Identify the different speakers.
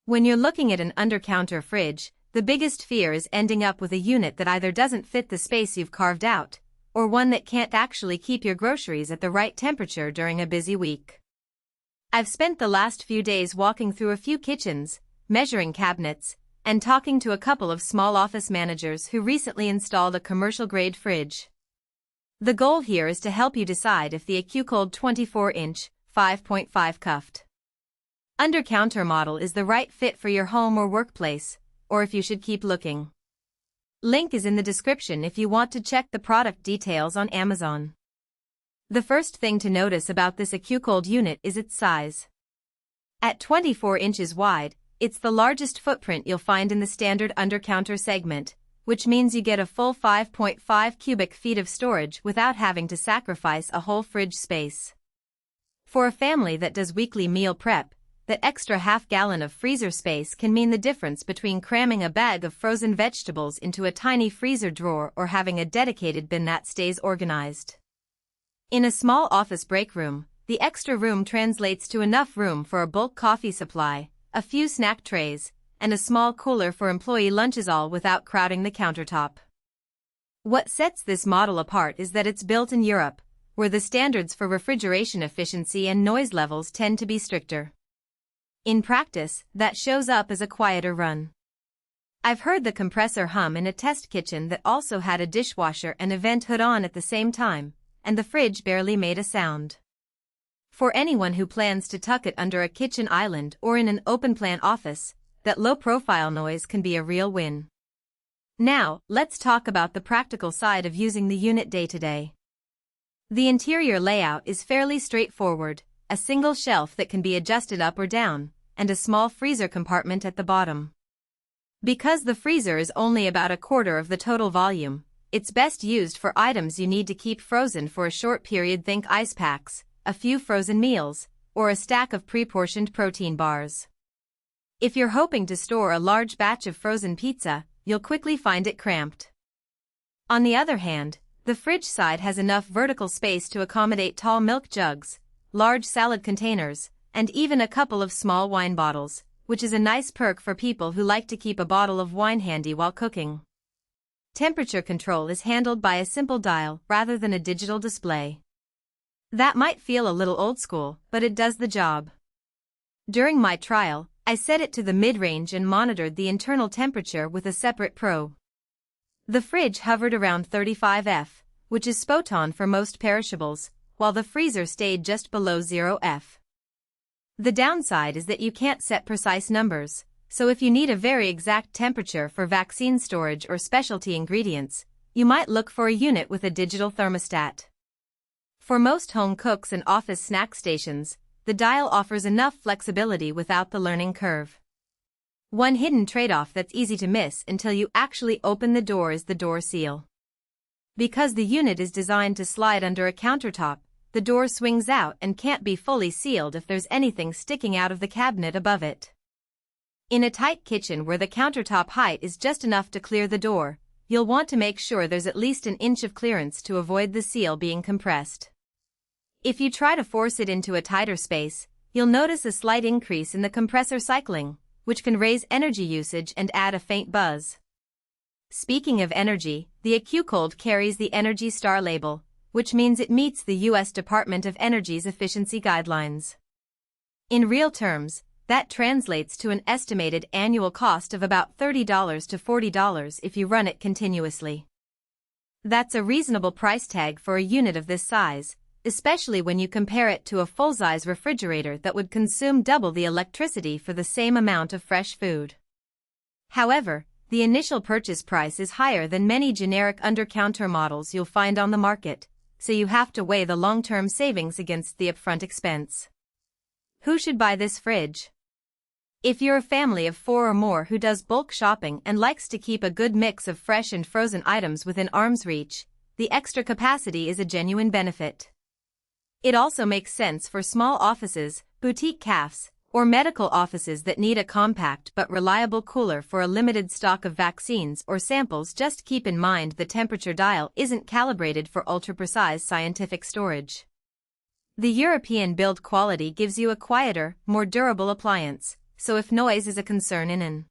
Speaker 1: When you're looking at an under-counter fridge, the biggest fear is ending up with a unit that either doesn't fit the space you've carved out, or one that can't actually keep your groceries at the right temperature during a busy week. I've spent the last few days walking through a few kitchens, measuring cabinets, and talking to a couple of small office managers who recently installed a commercial-grade fridge. The goal here is to help you decide if the ACCUCOLD 24-inch, 5.5 cu.ft. Undercounter model is the right fit for your home or workplace, or if you should keep looking. Link is in the description if you want to check the product details on Amazon. The first thing to notice about this ACCUCOLD unit is its size. At 24 inches wide, it's the largest footprint you'll find in the standard undercounter segment, which means you get a full 5.5 cubic feet of storage without having to sacrifice a whole fridge space. For a family that does weekly meal prep, that extra half-gallon of freezer space can mean the difference between cramming a bag of frozen vegetables into a tiny freezer drawer or having a dedicated bin that stays organized. In a small office break room, the extra room translates to enough room for a bulk coffee supply, a few snack trays, and a small cooler for employee lunches, all without crowding the countertop. What sets this model apart is that it's built in Europe, where the standards for refrigeration efficiency and noise levels tend to be stricter. In practice, that shows up as a quieter run. I've heard the compressor hum in a test kitchen that also had a dishwasher and a vent hood on at the same time, and the fridge barely made a sound. For anyone who plans to tuck it under a kitchen island or in an open-plan office, that low-profile noise can be a real win. Now, let's talk about the practical side of using the unit day-to-day. The interior layout is fairly straightforward, a single shelf that can be adjusted up or down, and a small freezer compartment at the bottom. Because the freezer is only about a quarter of the total volume, it's best used for items you need to keep frozen for a short period. Think ice packs, a few frozen meals, or a stack of pre-portioned protein bars. If you're hoping to store a large batch of frozen pizza, you'll quickly find it cramped. On the other hand, the fridge side has enough vertical space to accommodate tall milk jugs, large salad containers, and even a couple of small wine bottles, which is a nice perk for people who like to keep a bottle of wine handy while cooking. Temperature control is handled by a simple dial rather than a digital display. That might feel a little old school, but it does the job. During my trial, I set it to the mid-range and monitored the internal temperature with a separate probe. The fridge hovered around 35 F, which is spot on for most perishables, while the freezer stayed just below 0 F. The downside is that you can't set precise numbers, so if you need a very exact temperature for vaccine storage or specialty ingredients, you might look for a unit with a digital thermostat. For most home cooks and office snack stations, the dial offers enough flexibility without the learning curve. One hidden trade-off that's easy to miss until you actually open the door is the door seal. Because the unit is designed to slide under a countertop, the door swings out and can't be fully sealed if there's anything sticking out of the cabinet above it. In a tight kitchen where the countertop height is just enough to clear the door, you'll want to make sure there's at least an inch of clearance to avoid the seal being compressed. If you try to force it into a tighter space, you'll notice a slight increase in the compressor cycling, which can raise energy usage and add a faint buzz. Speaking of energy, the ACCUCOLD carries the Energy Star label, which means it meets the U.S. Department of Energy's efficiency guidelines. In real terms, that translates to an estimated annual cost of about $30 to $40 if you run it continuously. That's a reasonable price tag for a unit of this size, especially when you compare it to a full-size refrigerator that would consume double the electricity for the same amount of fresh food. However, the initial purchase price is higher than many generic under-counter models you'll find on the market, so you have to weigh the long-term savings against the upfront expense. Who should buy this fridge? If you're a family of 4 or more who does bulk shopping and likes to keep a good mix of fresh and frozen items within arm's reach, the extra capacity is a genuine benefit. It also makes sense for small offices, boutique cafes, or medical offices that need a compact but reliable cooler for a limited stock of vaccines or samples. Just keep in mind the temperature dial isn't calibrated for ultra-precise scientific storage. The European build quality gives you a quieter, more durable appliance, so if noise is a concern in an